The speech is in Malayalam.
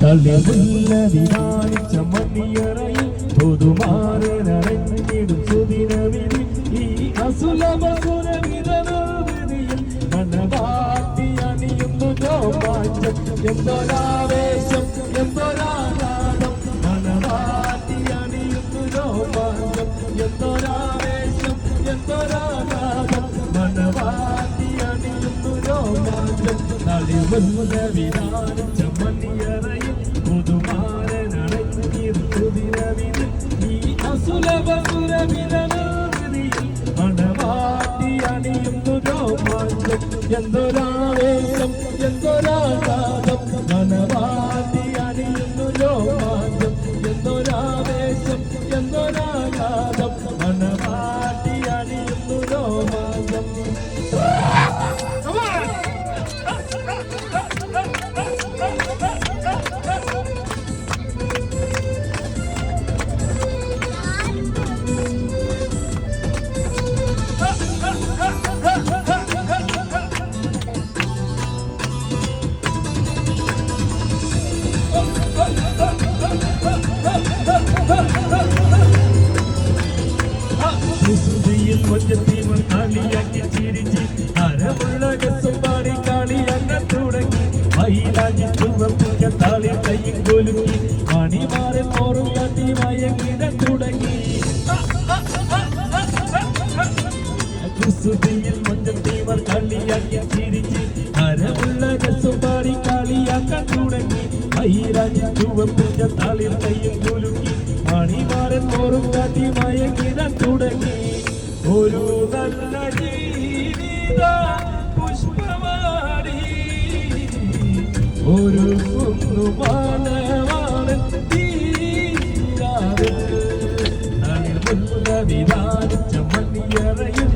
തളിമുല്ല വിധാനിച്ച മണിയറയിൽ പുതുമാറിനടഞ്ഞിടും സുദിനവിധി ഈ അസുലഭ സുരവിധനിൽ മണവാട്ടി അണിയുന്നു രോമാഞ്ചം എന്തൊരാവേശം എന്തൊരാഘാതം മണവാട്ടി അണിയുന്നു രോമാഞ്ചം എന്തൊരാവേശം എന്തൊരാഘാതം മണവാട്ടി അണിയുന്നു രോമാഞ്ചം തളിമുല്ല വിധാനിച്ച മണിയറയിൽ പുതുമാരനടഞ്ഞിടും സുദിനവിധി ഈ അസുലഭ സുരവിധനിൽ മണവാട്ടി അണിയുന്നു രോമാഞ്ചം എന്തൊരാവേശം എന്തൊരാഘാതം മണവാട്ടി അണിയുന്നു രോമാഞ്ചം എന്തൊരാവേശം എന്തൊരാഘാതം മണവാട്ടി അണിയുന്നു രോമാഞ്ചം. കൊച്ചത്തീവൻ കളിയാക്കി ചിരിച്ച് അരമുള്ള രസം പാടി കളിയങ്ങ തുടങ്ങി മയിലാഞ്ഞി ചുവപ്പിച്ച താളി കൈയും കൊലുക്കി മണിമാരൻ ഓറും കാട്ടി മയങ്ങിട തുടങ്ങി കുസുതിയിൽ കൊച്ചത്തീവൻ കളിയാക്കി ചിരിച്ച് അരമുള്ള രസം പാടി കളിയാക്കാൻ തുടങ്ങി മയിലാഞ്ഞി ചുവപ്പിച്ച താളി കൈയും കൊലുക്കി മണിമാരൻ ഓറും കാട്ടി മയങ്ങിട തുടങ്ങി ഒരു നല്ല ജീവിത പുഷ്പമാടി ഒരു കുന്നുമാനവാണൻ തീരാതെ തളിമുല്ല വിധാനിച്ച മണിയറയിൽ